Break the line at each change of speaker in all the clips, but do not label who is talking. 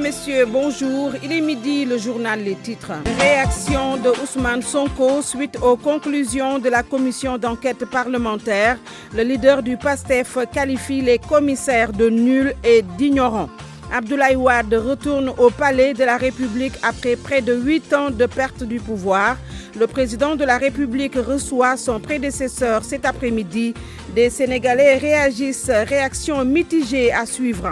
messieurs, bonjour. Il est midi, le journal Les Titres. Réaction de Ousmane Sonko suite aux conclusions de la commission d'enquête parlementaire. Le leader du PASTEF qualifie les commissaires de nuls et d'ignorants. Abdoulaye Wade retourne au palais de la République après près de 8 ans de perte du pouvoir. Le président de la République reçoit son prédécesseur cet après-midi. Des Sénégalais réagissent, réaction mitigée à suivre.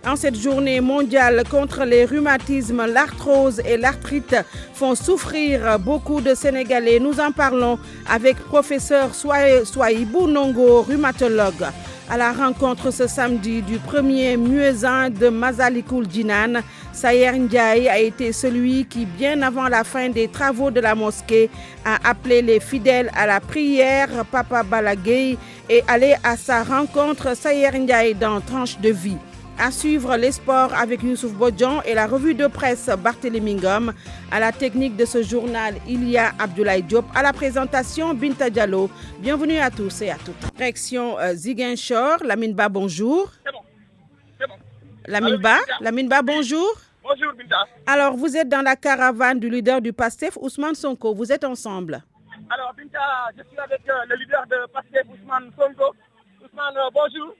En cette journée mondiale contre les rhumatismes, l'arthrose et l'arthrite font souffrir beaucoup de Sénégalais. Nous en parlons avec professeur Souaïbou Nongo, rhumatologue. À la rencontre ce samedi du premier muezzin de Massalikul Jinane, Sayer Ndiaye a été celui qui, bien avant la fin des travaux de la mosquée, a appelé les fidèles à la prière. Papa Balagay est allé à sa rencontre. Sayer Ndiaye dans Tranche de vie. À suivre les sports avec Youssouf Bodjan et la revue de presse Barthélémy Ngom. À la technique de ce journal, il y a Abdoulaye Diop. À la présentation, Binta Diallo. Bienvenue à tous et à toutes. Direction Ziguinchor. Lamine Ba, bonjour. C'est bon. Lamine Ba, bonjour.
Bonjour Binta.
Alors, vous êtes dans la caravane du leader du PASTEF, Ousmane Sonko. Vous êtes ensemble.
Alors Binta, je suis avec le leader de PASTEF, Ousmane Sonko. Ousmane, bonjour.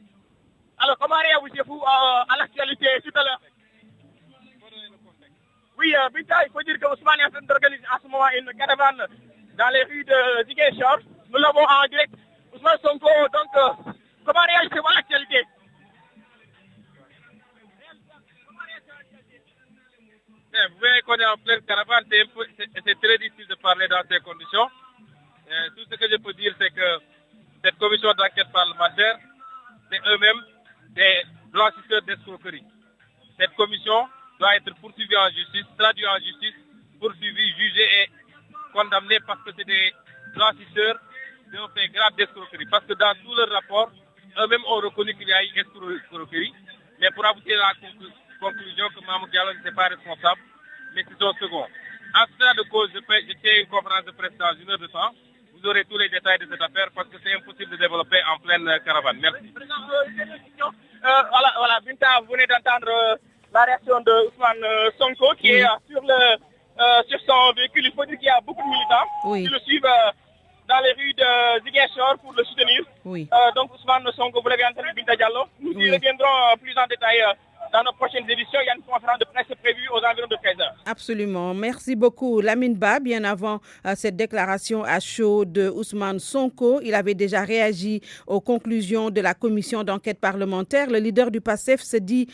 Alors, comment réagissez-vous à l'actualité tout à l'heure? Oui, Binta, il faut dire que Ousmane est en train d'organiser en ce moment une caravane dans les rues de Ziguinchor. Nous l'avons en direct. Ousmane Sonko, donc, comment réagissez-vous à l'actualité?
Vous voyez qu'on est en pleine caravane, c'est très difficile de parler dans ces conditions. Tout ce que je peux dire, c'est que cette commission d'enquête parlementaire, c'est eux-mêmes des blanchisseurs d'escroquerie. Cette commission doit être poursuivie en justice, traduite en justice, poursuivie, jugée et condamnée parce que c'est des blanchisseurs d'un fait grave d'escroquerie. Parce que dans tout leur rapport, eux-mêmes ont reconnu qu'il y a eu escroquerie. Mais pour aboutir à la conclusion que Mamour Diallo n'était pas responsable, mais c'est son second. En ce cas de cause, je tiens une conférence de presse dans 1 heure de temps. Vous aurez tous les détails de cette affaire parce que c'est impossible de développer en pleine caravane. Merci.
Voilà, Binta, vous venez d'entendre la réaction de Ousmane Sonko qui est sur son véhicule. Il faut dire qu'il y a beaucoup de militants qui le suivent dans les rues de Ziguinchor pour le soutenir.
Oui.
Donc Ousmane Sonko, vous l'avez entendu, Binta Diallo. Nous y reviendrons plus en détail dans nos prochaines éditions. Il y a une conférence de presse prévue aux environs de 13h.
Absolument. Merci beaucoup, Lamine Ba. Bien avant cette déclaration à chaud de Ousmane Sonko, il avait déjà réagi aux conclusions de la commission d'enquête parlementaire. Le leader du PASTEF se dit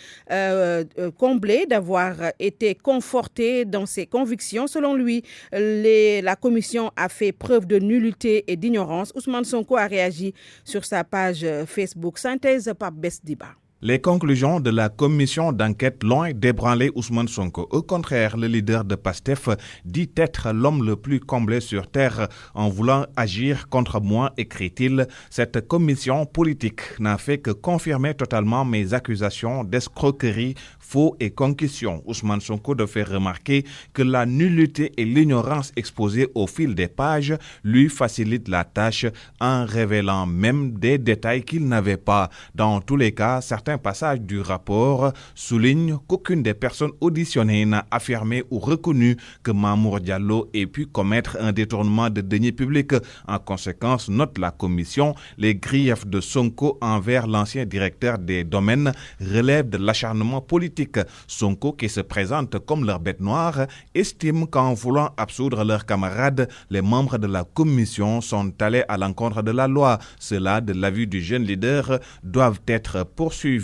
comblé d'avoir été conforté dans ses convictions. Selon lui, la commission a fait preuve de nullité et d'ignorance. Ousmane Sonko a réagi sur sa page Facebook. Synthèse par Besdiba.
Les conclusions de la commission d'enquête loin d'ébranler Ousmane Sonko. Au contraire, le leader de PASTEF dit être l'homme le plus comblé sur terre en voulant agir contre moi, écrit-il. Cette commission politique n'a fait que confirmer totalement mes accusations d'escroquerie, faux et concussion. Ousmane Sonko de faire remarquer que la nullité et l'ignorance exposées au fil des pages lui facilitent la tâche en révélant même des détails qu'il n'avait pas. Dans tous les cas, certains passages du rapport soulignent qu'aucune des personnes auditionnées n'a affirmé ou reconnu que Mamour Diallo ait pu commettre un détournement de deniers publics. En conséquence, note la commission, les griefs de Sonko envers l'ancien directeur des domaines relèvent de l'acharnement politique. Sonko, qui se présente comme leur bête noire, estime qu'en voulant absoudre leurs camarades, les membres de la commission sont allés à l'encontre de la loi. Cela, de l'avis du jeune leader, doivent être poursuivis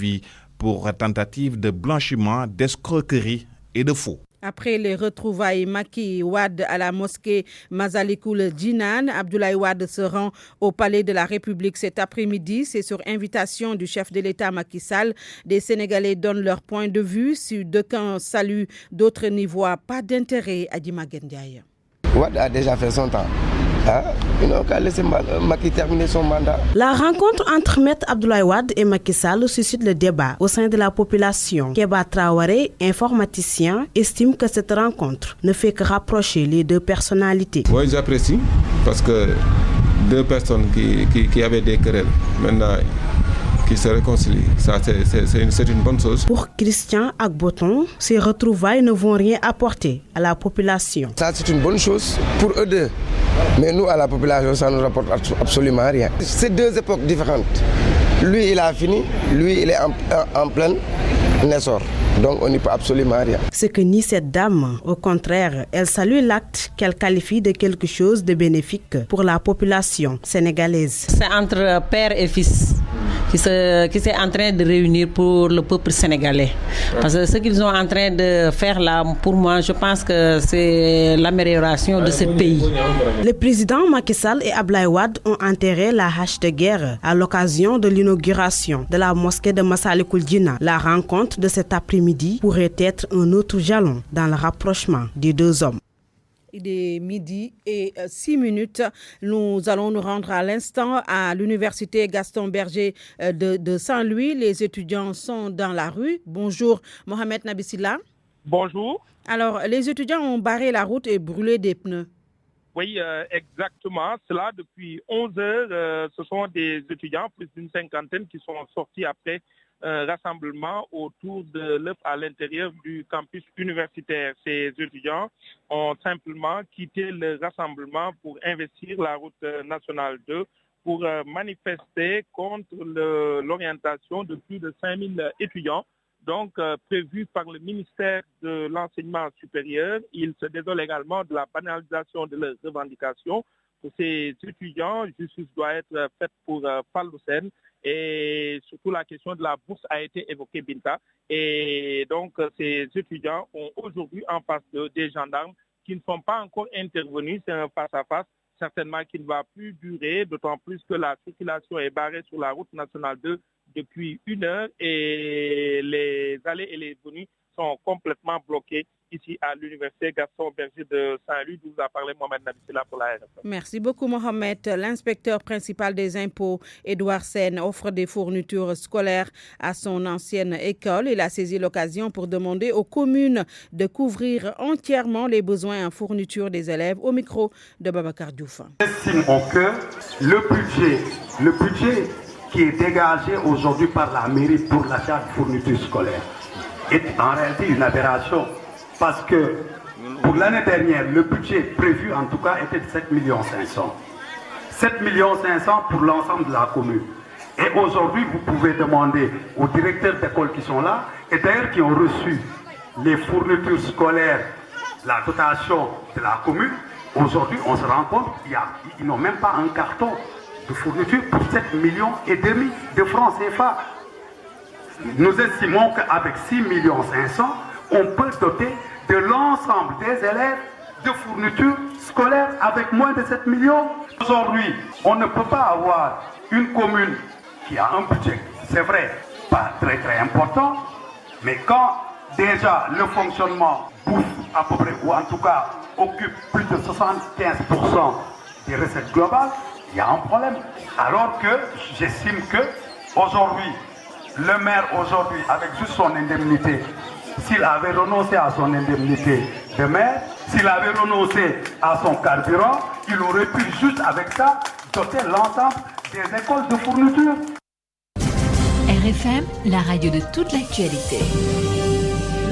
pour tentative de blanchiment, d'escroquerie et de faux.
Après les retrouvailles Macky Wade à la mosquée Massalikul Jinane, Abdoulaye Wade se rend au palais de la République cet après-midi. C'est sur invitation du chef de l'État Macky Sall. Des Sénégalais donnent leur point de vue. Si d'aucuns saluent, d'autres n'y voient pas d'intérêt à Dimaguène Ndiaye.
Wade a déjà fait son temps. Ils n'ont qu'à laisser Macky terminer son mandat.
La rencontre entre Maître Abdoulaye Wade et Macky Sall suscite le débat au sein de la population. Keba Traoré, informaticien, estime que cette rencontre ne fait que rapprocher les deux personnalités.
Oui, j'apprécie parce que deux personnes qui avaient des querelles, maintenant
qui se réconcilient. Ça, c'est une bonne chose.
Pour Christian Agboton, ces retrouvailles ne vont rien apporter à la population.
Ça, c'est une bonne chose pour eux deux. Mais nous, à la population, ça ne nous rapporte absolument rien. C'est deux époques différentes. Lui, il a fini. Lui, il est en plein essor. Donc, on n'y peut absolument rien.
Ce que nie cette dame, au contraire, elle salue l'acte qu'elle qualifie de quelque chose de bénéfique pour la population sénégalaise.
C'est entre père et fils qui s'est en train de réunir pour le peuple sénégalais. Parce que ce qu'ils sont en train de faire là, pour moi, je pense que c'est l'amélioration de ce pays.
Le président Macky Sall et Abdoulaye Wade ont enterré la hache de guerre à l'occasion de l'inauguration de la mosquée de Massalikul Jinnan. La rencontre de cet après-midi pourrait être un autre jalon dans le rapprochement des deux hommes.
Il est midi et 6 minutes. Nous allons nous rendre à l'instant à l'université Gaston Berger de Saint-Louis. Les étudiants sont dans la rue. Bonjour Mohamed Nabissila.
Bonjour.
Alors, les étudiants ont barré la route et brûlé des pneus.
Oui, exactement. Cela depuis 11 heures. Ce sont des étudiants, plus d'une cinquantaine, qui sont sortis après rassemblement autour de l'œuf à l'intérieur du campus universitaire. Ces étudiants ont simplement quitté le rassemblement pour investir la route nationale 2 pour manifester contre l'orientation de plus de 5000 étudiants, donc prévue par le ministère de l'Enseignement supérieur. Ils se désolent également de la banalisation de leurs revendications. Pour ces étudiants, justice doit être faite pour Fallou Sène. Et surtout la question de la bourse a été évoquée, Binta. Et donc ces étudiants ont aujourd'hui en face des gendarmes qui ne sont pas encore intervenus. C'est un face-à-face certainement qui ne va plus durer, d'autant plus que la circulation est barrée sur la route nationale 2 depuis 1 heure et les allées et les venues sont complètement bloquées ici à l'université Gaston Berger de Saint-Louis, d'où vous a parlé Mohamed Nabissila pour la RFM.
Merci beaucoup Mohamed. L'inspecteur principal des impôts, Édouard Sène, offre des fournitures scolaires à son ancienne école. Il a saisi l'occasion pour demander aux communes de couvrir entièrement les besoins en fourniture des élèves. Au micro de Babacar Diouf.
Estimons que le budget qui est dégagé aujourd'hui par la mairie pour l'achat de fournitures scolaires est en réalité une aberration. Parce que pour l'année dernière, le budget prévu en tout cas était de 7,5 millions. 7,5 millions pour l'ensemble de la commune. Et aujourd'hui, vous pouvez demander aux directeurs d'école qui sont là, et d'ailleurs qui ont reçu les fournitures scolaires, la dotation de la commune. Aujourd'hui, on se rend compte qu'ils n'ont même pas un carton de fourniture pour 7,5 millions de francs CFA. Nous estimons qu'avec 6,5 millions, on peut doter de l'ensemble des élèves de fournitures scolaires avec moins de 7 millions. Aujourd'hui, on ne peut pas avoir une commune qui a un budget, c'est vrai, pas très très important, mais quand déjà le fonctionnement bouffe à peu près, ou en tout cas occupe plus de 75% des recettes globales, il y a un problème. Alors que j'estime que aujourd'hui, le maire aujourd'hui, avec juste son indemnité, s'il avait renoncé à son indemnité de maire, s'il avait renoncé à son carburant, il aurait pu juste avec ça doter l'ensemble des écoles de fourniture.
RFM, la radio de toute l'actualité.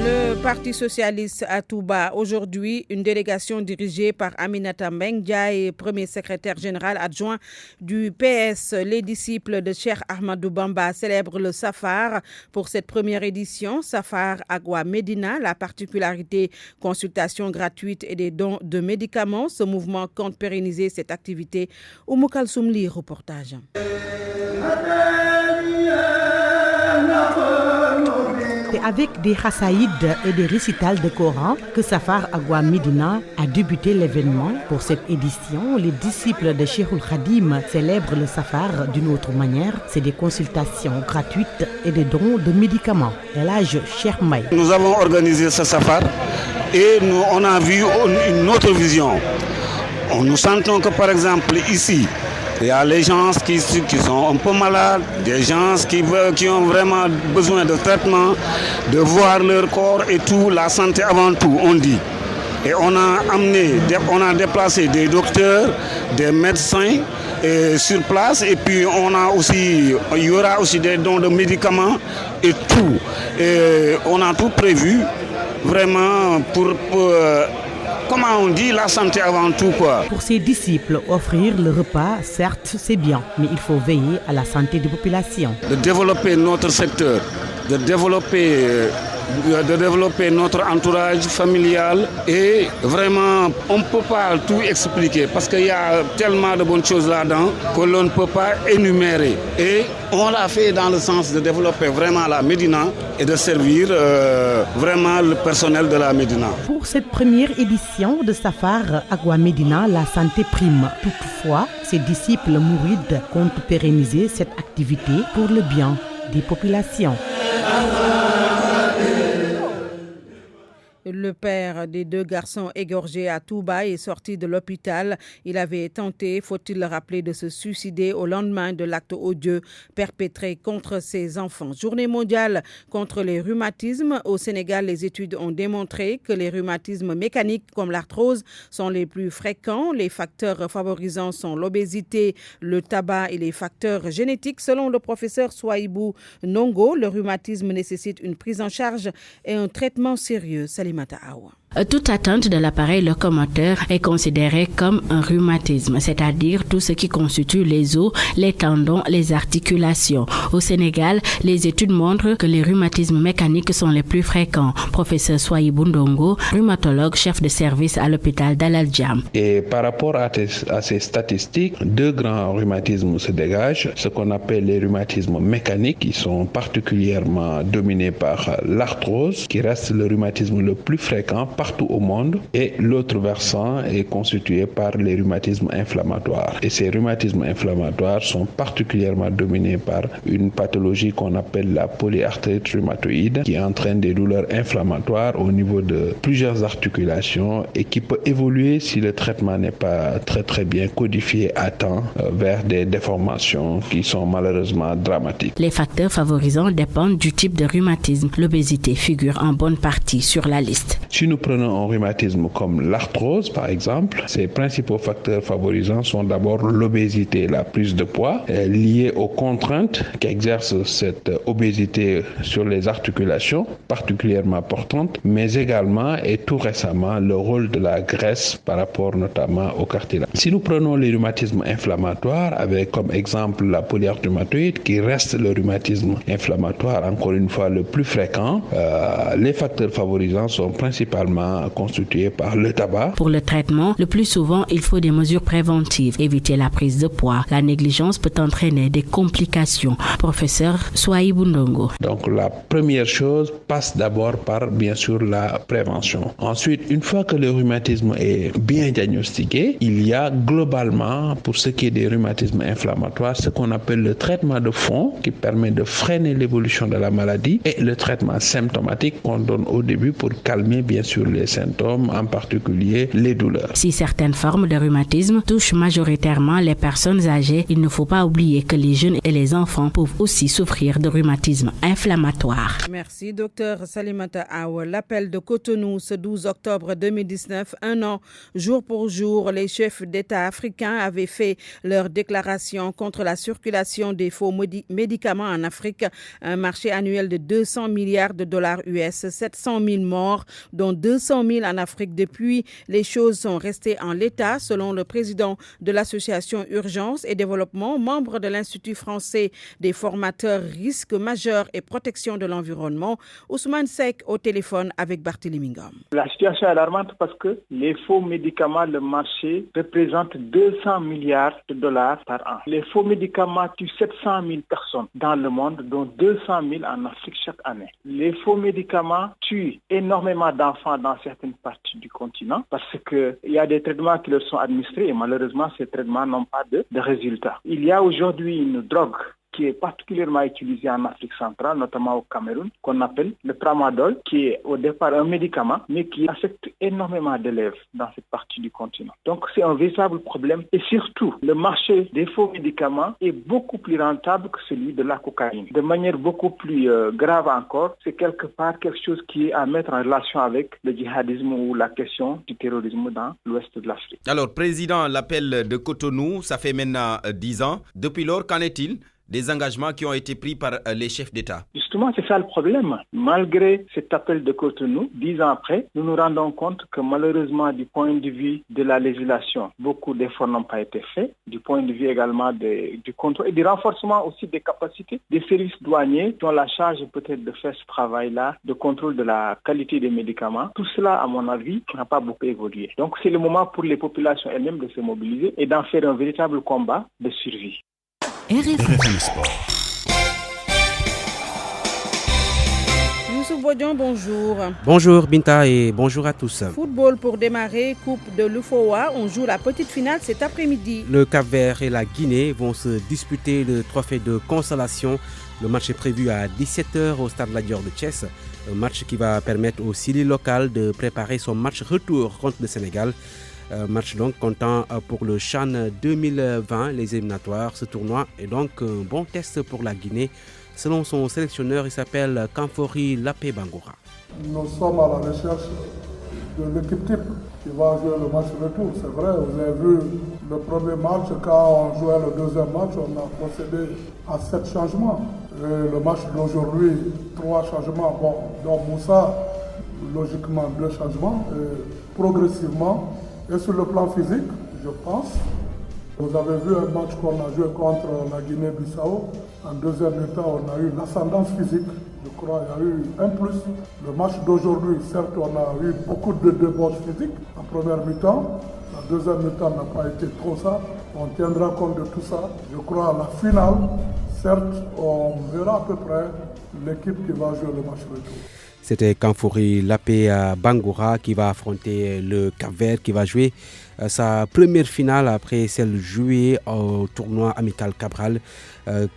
Le Parti socialiste à Touba, aujourd'hui, une délégation dirigée par Aminata Mbengue Ndiaye, premier secrétaire général adjoint du PS. Les disciples de Cheikh Ahmadou Bamba célèbrent le Safar pour cette première édition. Safar Agua Medina, la particularité, consultation gratuite et des dons de médicaments. Ce mouvement compte pérenniser cette activité. Oumou Kalsoum Li, reportage.
C'est avec des khassaïdes et des récitals de Coran que Safar Agua Medina a débuté l'événement. Pour cette édition, les disciples de Cheikhoul Khadim célèbrent le Safar d'une autre manière. C'est des consultations gratuites et des dons de médicaments. El Hadj Cheikh Mbaye.
Nous avons organisé ce Safar et on a vu une autre vision. Nous sentons que par exemple ici, il y a les gens qui sont un peu malades, des gens qui ont vraiment besoin de traitement, de voir leur corps et tout, la santé avant tout, on dit. Et on a déplacé des docteurs, des médecins sur place. Et puis il y aura aussi des dons de médicaments et tout. Et on a tout prévu vraiment pour comment on dit, la santé avant tout, quoi.
Pour ses disciples, offrir le repas, certes, c'est bien, mais il faut veiller à la santé des populations.
De développer notre secteur, de développer notre entourage familial, et vraiment, on ne peut pas tout expliquer parce qu'il y a tellement de bonnes choses là-dedans que l'on ne peut pas énumérer. Et on l'a fait dans le sens de développer vraiment la Médina et de servir vraiment le personnel de la Médina.
Pour cette première édition de Safar Agua Médina, la santé prime. Toutefois, ses disciples mourides comptent pérenniser cette activité pour le bien des populations.
Le père des 2 garçons égorgés à Touba est sorti de l'hôpital. Il avait tenté, faut-il le rappeler, de se suicider au lendemain de l'acte odieux perpétré contre ses enfants. Journée mondiale contre les rhumatismes. Au Sénégal, les études ont démontré que les rhumatismes mécaniques comme l'arthrose sont les plus fréquents. Les facteurs favorisants sont l'obésité, le tabac et les facteurs génétiques. Selon le professeur Souaïbou Ndongo, le rhumatisme nécessite une prise en charge et un traitement sérieux.
Toute atteinte de l'appareil locomoteur est considérée comme un rhumatisme, c'est-à-dire tout ce qui constitue les os, les tendons, les articulations. Au Sénégal, les études montrent que les rhumatismes mécaniques sont les plus fréquents. Professeur Souaïbou Ndongo, rhumatologue, chef de service à l'hôpital d'Al Djam.
Et par rapport à ces statistiques, 2 grands rhumatismes se dégagent, ce qu'on appelle les rhumatismes mécaniques, qui sont particulièrement dominés par l'arthrose, qui reste le rhumatisme le plus fréquent partout au monde, et l'autre versant est constitué par les rhumatismes inflammatoires. Et ces rhumatismes inflammatoires sont particulièrement dominés par une pathologie qu'on appelle la polyarthrite rhumatoïde, qui entraîne des douleurs inflammatoires au niveau de plusieurs articulations et qui peut évoluer si le traitement n'est pas très bien codifié à temps vers des déformations qui sont malheureusement dramatiques.
Les facteurs favorisants dépendent du type de rhumatisme. L'obésité figure en bonne partie sur la liste.
Si nous prenons un rhumatisme comme l'arthrose, par exemple, ses principaux facteurs favorisants sont d'abord l'obésité, la prise de poids, liée aux contraintes qu'exerce cette obésité sur les articulations, particulièrement importante, mais également et tout récemment le rôle de la graisse par rapport notamment au cartilage. Si nous prenons les rhumatismes inflammatoires, avec comme exemple la polyarthrite rhumatoïde, qui reste le rhumatisme inflammatoire encore une fois le plus fréquent, les facteurs favorisants sont principalement constitués par le tabac.
Pour le traitement, le plus souvent, il faut des mesures préventives. Éviter la prise de poids. La négligence peut entraîner des complications. Professeur Souaïbou Ndongo.
Donc la première chose passe d'abord par, bien sûr, la prévention. Ensuite, une fois que le rhumatisme est bien diagnostiqué, il y a globalement, pour ce qui est des rhumatismes inflammatoires, ce qu'on appelle le traitement de fond, qui permet de freiner l'évolution de la maladie, et le traitement symptomatique qu'on donne au début pour calmer bien sûr les symptômes, en particulier les douleurs.
Si certaines formes de rhumatisme touchent majoritairement les personnes âgées, il ne faut pas oublier que les jeunes et les enfants peuvent aussi souffrir de rhumatisme inflammatoire.
Merci, docteur Salimata Awa. L'appel de Cotonou ce 12 octobre 2019, un an, jour pour jour, les chefs d'État africains avaient fait leur déclaration contre la circulation des faux médicaments en Afrique, un marché annuel de 200 milliards de dollars US, 700 000 morts, dont 200 000 en Afrique. Depuis, les choses sont restées en l'état, selon le président de l'association Urgence et Développement, membre de l'Institut français des formateurs risques majeurs et protection de l'environnement, Ousmane Seck au téléphone avec Barthélémy Ngom.
La situation est alarmante parce que les faux médicaments, le marché représente 200 milliards de dollars par an. Les faux médicaments tuent 700 000 personnes dans le monde, dont 200 000 en Afrique chaque année. Les faux médicaments tuent énormément d'enfants dans certaines parties du continent parce qu'il y a des traitements qui leur sont administrés et malheureusement ces traitements n'ont pas de résultats. Il y a aujourd'hui une drogue qui est particulièrement utilisé en Afrique centrale, notamment au Cameroun, qu'on appelle le tramadol, qui est au départ un médicament, mais qui affecte énormément d'élèves dans cette partie du continent. Donc c'est un véritable problème. Et surtout, le marché des faux médicaments est beaucoup plus rentable que celui de la cocaïne. De manière beaucoup plus grave encore, c'est quelque part quelque chose qui est à mettre en relation avec le djihadisme ou la question du terrorisme dans l'ouest de l'Afrique.
Alors, Président, l'appel de Cotonou, ça fait maintenant 10 ans. Depuis lors, qu'en est-il des engagements qui ont été pris par les chefs d'État?
Justement, c'est ça le problème. Malgré cet appel de Cotonou, 10 ans après, nous nous rendons compte que malheureusement, du point de vue de la législation, beaucoup d'efforts n'ont pas été faits. Du point de vue également du contrôle et du renforcement aussi des capacités des services douaniers qui ont la charge peut-être de faire ce travail-là, de contrôle de la qualité des médicaments. Tout cela, à mon avis, n'a pas beaucoup évolué. Donc, c'est le moment pour les populations elles-mêmes de se mobiliser et d'en faire un véritable combat de survie.
RFM Sport.
Youssouf Bodian, bonjour.
Bonjour Binta et bonjour à tous.
Football pour démarrer, Coupe de l'UFOA. On joue la petite finale cet après-midi.
Le Cap-Vert et la Guinée vont se disputer le trophée de consolation. Le match est prévu à 17h au stade Lat Dior de Thiès. Un match qui va permettre au Sili local de préparer son match retour contre le Sénégal. Match donc comptant pour le CHAN 2020, les éliminatoires. Ce tournoi est donc un bon test pour la Guinée. Selon son sélectionneur, il s'appelle Kamfori Lapé Bangoura.
Nous sommes à la recherche de l'équipe type qui va jouer le match retour. C'est vrai, vous avez vu le premier match, quand on jouait le deuxième match, on a procédé à 7 changements. Et le match d'aujourd'hui, 3 changements. Bon, donc Moussa, logiquement 2 changements. Et progressivement, et sur le plan physique, je pense, vous avez vu un match qu'on a joué contre la Guinée-Bissau. En deuxième mi-temps, on a eu l'ascendance physique. Je crois qu'il y a eu un plus. Le match d'aujourd'hui, certes, on a eu beaucoup de débauches physiques en première mi-temps. La deuxième mi-temps n'a pas été trop ça. On tiendra compte de tout ça. Je crois à la finale, certes, on verra à peu près l'équipe qui va jouer le match retour.
C'était Kamfori Lapé Bangoura qui va affronter le Cap-Vert, qui va jouer sa première finale après celle jouée au tournoi amical Cabral.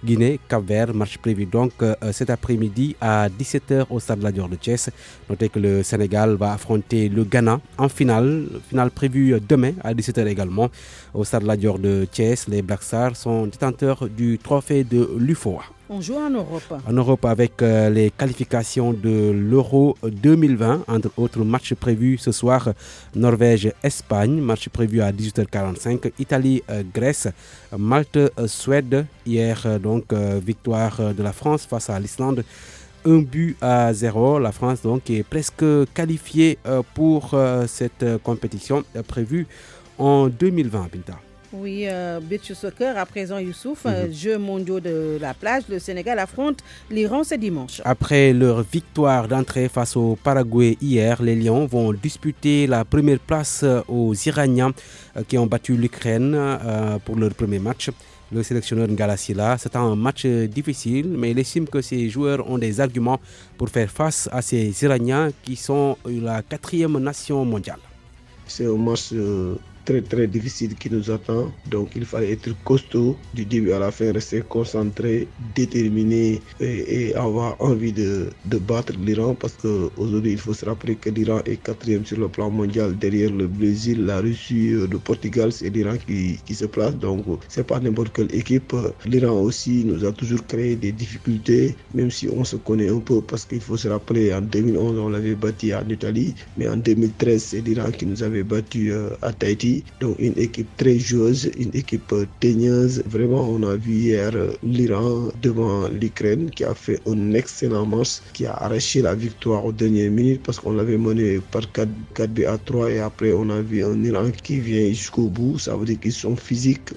Guinée-Cap-Vert, match prévu donc cet après-midi à 17h au stade Lat Dior de Thiès. Notez que le Sénégal va affronter le Ghana en finale prévue demain à 17h également au stade Lat Dior de Thiès. Les Black Stars sont détenteurs du trophée de l'UFOA.
On joue en Europe.
En Europe avec les qualifications de l'Euro 2020, entre autres matchs prévus ce soir, Norvège-Espagne, match prévu à 18h45, Italie-Grèce, Malte-Suède, hier donc victoire de la France face à l'Islande, 1-0. La France donc est presque qualifiée pour cette compétition prévue en 2020, Binta.
Oui, beach soccer à présent, Youssouf, Jeux mondiaux de la plage, le Sénégal affronte l'Iran ce dimanche.
Après leur victoire d'entrée face au Paraguay hier, les Lions vont disputer la première place aux Iraniens qui ont battu l'Ukraine pour leur premier match. Le sélectionneur Ngala Sylla s'attend à un match difficile, mais il estime que ses joueurs ont des arguments pour faire face à ces Iraniens qui sont la 4e nation mondiale.
C'est un match très difficile qui nous attend, donc il fallait être costaud du début à la fin, rester concentré, déterminé et avoir envie de battre l'Iran, parce qu'aujourd'hui il faut se rappeler que l'Iran est 4e sur le plan mondial derrière le Brésil, la Russie, le Portugal. C'est l'Iran qui se place, donc c'est pas n'importe quelle équipe. L'Iran aussi nous a toujours créé des difficultés, même si on se connaît un peu, parce qu'il faut se rappeler en 2011 on l'avait battu en Italie, mais en 2013 c'est l'Iran qui nous avait battu à Tahiti. Donc une équipe très joueuse, une équipe teigneuse. Vraiment, on a vu hier l'Iran devant l'Ukraine qui a fait un excellent match, qui a arraché la victoire aux dernières minutes parce qu'on l'avait mené par 4 à 3 et après on a vu un Iran qui vient jusqu'au bout. Ça veut dire qu'ils sont physiques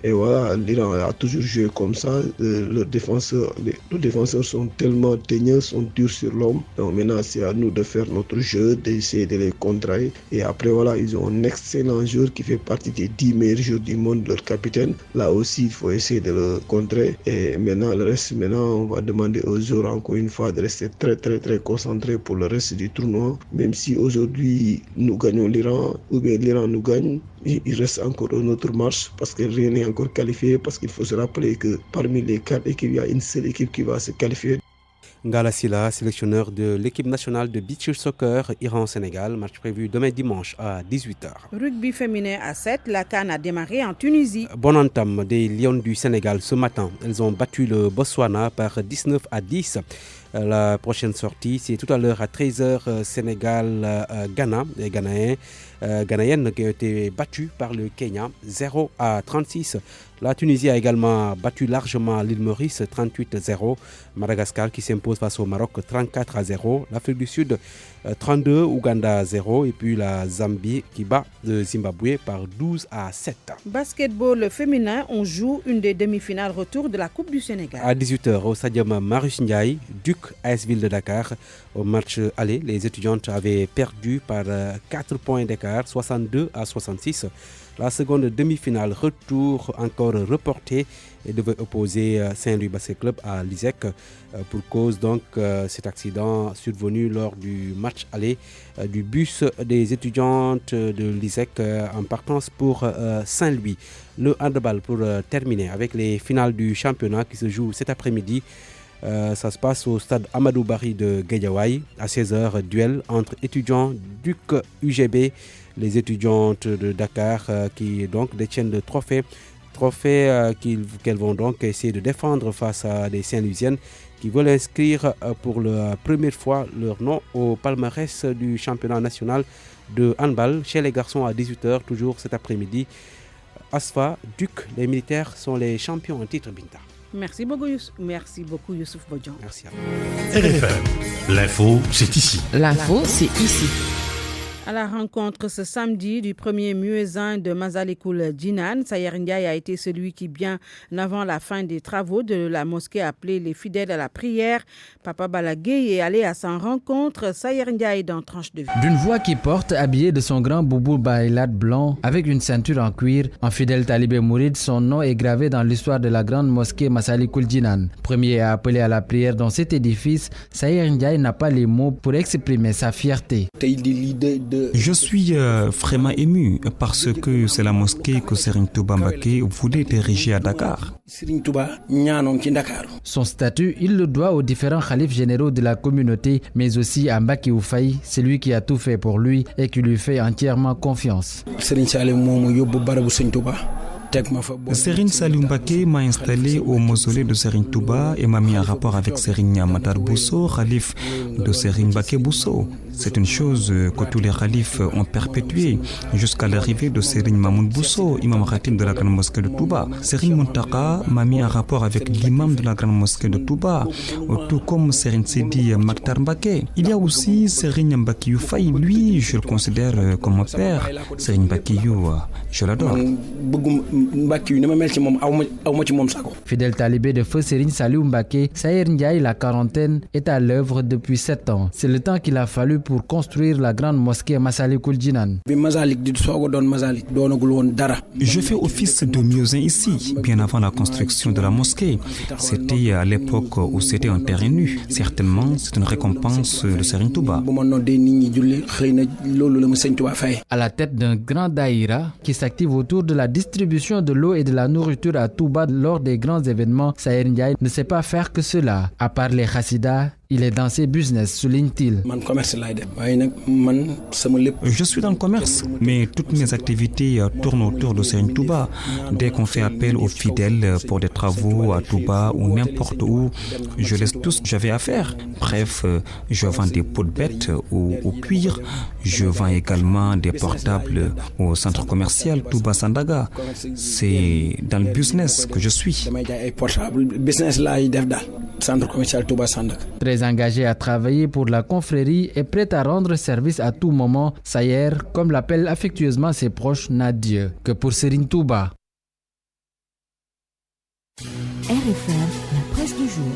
et voilà, l'Iran a toujours joué comme ça. Nos défenseurs sont tellement teigneux, sont durs sur l'homme. Donc maintenant c'est à nous de faire notre jeu, d'essayer de les contrer et après voilà, ils ont un excellent joueur qui fait partie des 10 meilleurs joueurs du monde, leur capitaine. Là aussi, il faut essayer de le contrer. Et maintenant, on va demander aux joueurs encore une fois de rester très très très concentrés pour le reste du tournoi. Même si aujourd'hui nous gagnons l'Iran ou bien l'Iran nous gagne, il reste encore une autre marche parce que rien n'est encore qualifié, parce qu'il faut se rappeler que parmi les 4 équipes, il y a une seule équipe qui va se qualifier.
Ngala Sylla, sélectionneur de l'équipe nationale de beach soccer Iran-Sénégal, match prévu demain dimanche à 18h.
Rugby féminin à 7, la CAN a démarré en Tunisie.
Bon entame des Lions du Sénégal ce matin. Elles ont battu le Botswana par 19-10. La prochaine sortie, c'est tout à l'heure à 13h, Sénégal-Ghana. Les Ghanéennes qui ont été battues par le Kenya 0-36. La Tunisie a également battu largement l'île Maurice 38-0. Madagascar qui s'impose face au Maroc 34-0. L'Afrique du Sud 32, Ouganda 0. Et puis la Zambie qui bat le Zimbabwe par 12-7.
Basketball féminin, on joue une des demi-finales retour de la Coupe du Sénégal.
À 18h au stadium Marius Ndiaye, Duc AS Ville de Dakar. Au match aller, les étudiantes avaient perdu par 4 points d'écart, 62-66. La seconde demi-finale retour encore reportée et devait opposer Saint-Louis Basket Club à l'ISEC pour cause donc cet accident survenu lors du match aller du bus des étudiantes de l'ISEC en partance pour Saint-Louis. Le handball pour terminer avec les finales du championnat qui se jouent cet après-midi. Ça se passe au stade Amadou Barry de Guédiawaye à 16h, duel entre étudiants Duc UGB, les étudiantes de Dakar qui donc détiennent le trophée qu'elles vont donc essayer de défendre face à des Saint-Louisiennes qui veulent inscrire pour la première fois leur nom au palmarès du championnat national de handball chez les garçons à 18h, toujours cet après-midi. Asfa, Duc, les militaires sont les champions en titre Binta.
Merci beaucoup Youssouf Bodjan.
Merci à
vous. RFM, l'info c'est ici.
L'info c'est ici.
À la rencontre ce samedi du premier muezzin de Masalikul Jinan, Sayer Ndiaye a été celui qui, bien avant la fin des travaux de la mosquée, a appelé les fidèles à la prière. Papa Balagué est allé à sa rencontre. Sayer Ndiaye dans Tranche de vie.
D'une voix qui porte, habillé de son grand boubou baïlat blanc, avec une ceinture en cuir, un fidèle talibé mouride, son nom est gravé dans l'histoire de la grande mosquée Masalikul Jinan. Premier à appeler à la prière dans cet édifice, Sayer Ndiaye n'a pas les mots pour exprimer sa fierté.
Je suis vraiment ému parce que c'est la mosquée que Serigne Touba Mbacké voulait ériger à Dakar.
Son statut, il le doit aux différents khalifes généraux de la communauté, mais aussi à Mbacké Oufaï, celui qui a tout fait pour lui et qui lui fait entièrement confiance.
Serigne Saliou Mbacké m'a installé au mausolée de Serigne Touba et m'a mis en rapport avec Serigne Matar Bousso, khalife de Serigne Mbacké Bousso. C'est une chose que tous les khalifes ont perpétuée jusqu'à l'arrivée de Serigne Mamoun Bousso, imam khatib de la grande mosquée de Touba. Serigne Muntaka m'a mis en rapport avec l'imam de la grande mosquée de Touba, tout comme Serigne Sidi Maktar Mbacké. Il y a aussi Serigne Mbacké Faye, lui je le considère comme mon père. Serigne Mbacké je l'adore.
Fidèle talibé de feu Serigne Saliou Mbacké, Sayer Ndiaye, la quarantaine, est à l'œuvre depuis 7 ans. C'est le temps qu'il a fallu pour construire la grande mosquée Masalikul Jinan.
Je fais office de muezzin ici, bien avant la construction de la mosquée. C'était à l'époque où c'était un terrain nu. Certainement, c'est une récompense de Serigne Touba.
À la tête d'un grand daïra qui s'active autour de la distribution de l'eau et de la nourriture à Touba lors des grands événements, Sayer Ndiaye ne sait pas faire que cela. À part les chassidas, il est dans ses business, souligne-t-il.
Je suis dans le commerce, mais toutes mes activités tournent autour de Serigne Touba. Dès qu'on fait appel aux fidèles pour des travaux à Touba ou n'importe où, je laisse tout ce que j'avais à faire. Bref, je vends des peaux de bêtes au cuir. Je vends également des portables au centre commercial Touba Sandaga. C'est dans le business que je suis.
Très engagé à travailler pour la confrérie et prêt à rendre service à tout moment, Sayer, comme l'appellent affectueusement ses proches, n'a Dieu que pour Serigne Touba.
RFM, la presse du jour.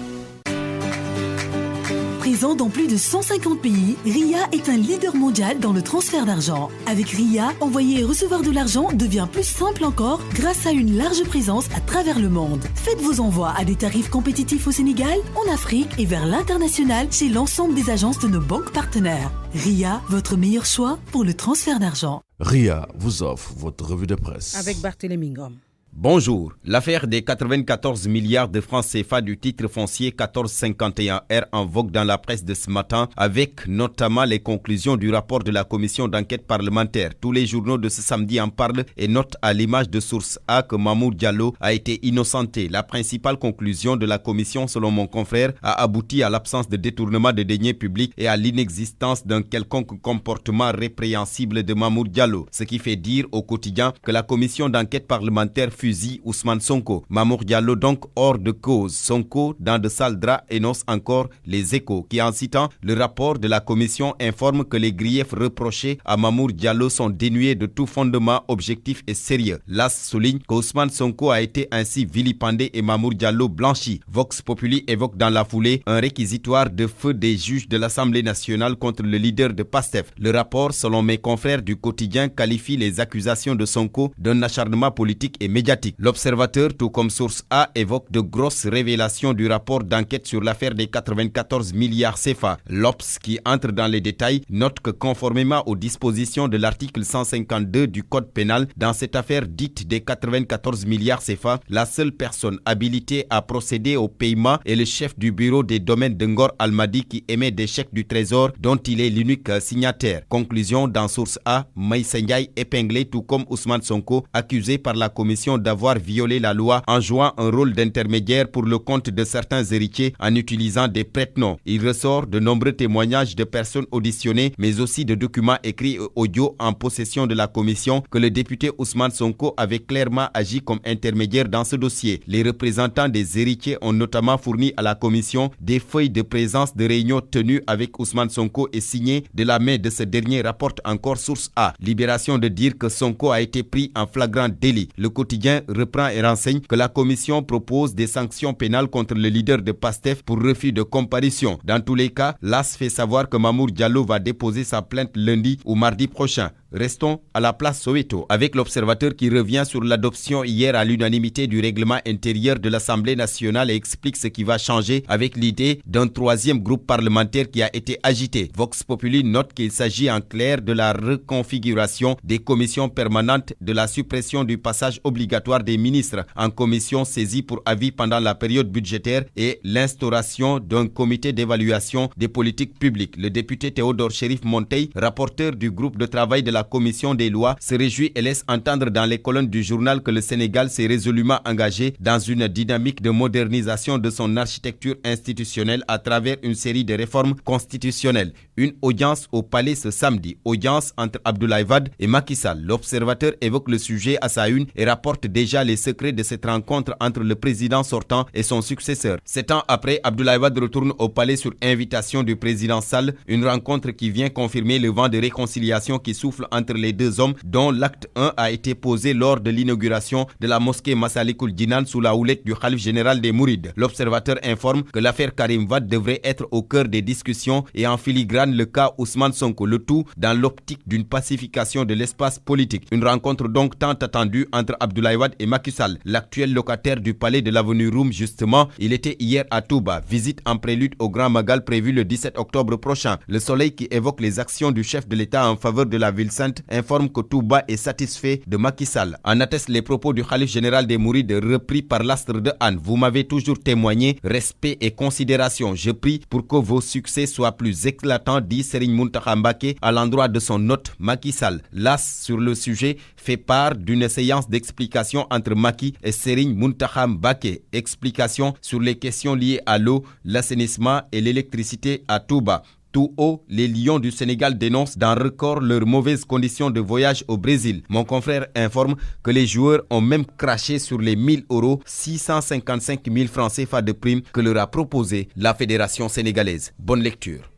Présent dans plus de 150 pays, RIA est un leader mondial dans le transfert d'argent. Avec RIA, envoyer et recevoir de l'argent devient plus simple encore grâce à une large présence à travers le monde. Faites vos envois à des tarifs compétitifs au Sénégal, en Afrique et vers l'international chez l'ensemble des agences de nos banques partenaires. RIA, votre meilleur choix pour le transfert d'argent.
RIA vous offre votre revue de presse.
Avec Barthélémy Ngom.
Bonjour. L'affaire des 94 milliards de francs CFA du titre foncier 1451R en vogue dans la presse de ce matin, avec notamment les conclusions du rapport de la commission d'enquête parlementaire. Tous les journaux de ce samedi en parlent et notent à l'image de Source A que Mamour Diallo a été innocenté. La principale conclusion de la commission, selon mon confrère, a abouti à l'absence de détournement de deniers publics et à l'inexistence d'un quelconque comportement répréhensible de Mamour Diallo. Ce qui fait dire au quotidien que la commission d'enquête parlementaire fusille Ousmane Sonko. Mamour Diallo donc hors de cause. Sonko, dans de sales draps, énonce encore les Échos qui, en citant le rapport de la commission, informe que les griefs reprochés à Mamour Diallo sont dénués de tout fondement objectif et sérieux. L'AS souligne qu'Ousmane Sonko a été ainsi vilipendé et Mamour Diallo blanchi. Vox Populi évoque dans la foulée un réquisitoire de feu des juges de l'Assemblée nationale contre le leader de PASTEF. Le rapport, selon mes confrères du quotidien, qualifie les accusations de Sonko d'un acharnement politique et médiatique. L'Observateur, tout comme Source A, évoque de grosses révélations du rapport d'enquête sur l'affaire des 94 milliards CFA. L'Obs, qui entre dans les détails, note que conformément aux dispositions de l'article 152 du Code pénal, dans cette affaire dite des 94 milliards CFA, la seule personne habilitée à procéder au paiement est le chef du bureau des domaines de Ngor Almadi qui émet des chèques du Trésor dont il est l'unique signataire. Conclusion dans Source A, Maïssa Ndiaye épinglé tout comme Ousmane Sonko, accusé par la commission d'avoir violé la loi en jouant un rôle d'intermédiaire pour le compte de certains héritiers en utilisant des prête-noms. Il ressort de nombreux témoignages de personnes auditionnées, mais aussi de documents écrits et audio en possession de la commission que le député Ousmane Sonko avait clairement agi comme intermédiaire dans ce dossier. Les représentants des héritiers ont notamment fourni à la commission des feuilles de présence de réunions tenues avec Ousmane Sonko et signées de la main de ce dernier, rapporte encore Source A. Libération de dire que Sonko a été pris en flagrant délit. Le quotidien reprend et renseigne que la commission propose des sanctions pénales contre le leader de PASTEF pour refus de comparution. Dans tous les cas, l'AS fait savoir que Mamour Diallo va déposer sa plainte lundi ou mardi prochain. Restons à la place Soweto avec l'Observateur qui revient sur l'adoption hier à l'unanimité du règlement intérieur de l'Assemblée nationale et explique ce qui va changer avec l'idée d'un troisième groupe parlementaire qui a été agité. Vox Populi note qu'il s'agit en clair de la reconfiguration des commissions permanentes, de la suppression du passage obligatoire des ministres en commission saisie pour avis pendant la période budgétaire et l'instauration d'un comité d'évaluation des politiques publiques. Le député Théodore Chérif Monteil, rapporteur du groupe de travail de la commission des lois, se réjouit et laisse entendre dans les colonnes du journal que le Sénégal s'est résolument engagé dans une dynamique de modernisation de son architecture institutionnelle à travers une série de réformes constitutionnelles. Une audience au palais ce samedi, audience entre Abdoulaye Wade et Macky Sall. L'Observateur évoque le sujet à sa une et rapporte déjà les secrets de cette rencontre entre le président sortant et son successeur. 7 ans après, Abdoulaye Wade retourne au palais sur invitation du président Sall, une rencontre qui vient confirmer le vent de réconciliation qui souffle entre les deux hommes, dont l'acte 1 a été posé lors de l'inauguration de la mosquée Massalikul Jinan sous la houlette du Khalif général des Mourides. L'Observateur informe que l'affaire Karim Wade devrait être au cœur des discussions et en filigrane le cas Ousmane Sonko, le tout dans l'optique d'une pacification de l'espace politique. Une rencontre donc tant attendue entre Abdoulaye Wade et Macky Sall. L'actuel locataire du palais de l'avenue Roume, justement, il était hier à Touba. Visite en prélude au Grand Magal prévue le 17 octobre prochain. Le Soleil, qui évoque les actions du chef de l'État en faveur de la ville sainte, informe que Touba est satisfait de Macky Sall. En attestent les propos du Khalif général des Mourides repris par l'astre de Anne. Vous m'avez toujours témoigné respect et considération. Je prie pour que vos succès soient plus éclatants, dit Serigne Mountakha Mbacké à l'endroit de son hôte Macky Sall. L'AS sur le sujet fait part d'une séance d'explication entre Macky et Serigne Mountakha Mbacké. Explication sur les questions liées à l'eau, l'assainissement et l'électricité à Touba. Tout haut, les Lions du Sénégal dénoncent dans Record leurs mauvaises conditions de voyage au Brésil. Mon confrère informe que les joueurs ont même craché sur les 1000 €, 655 000 francs CFA de prime que leur a proposé la fédération sénégalaise. Bonne lecture.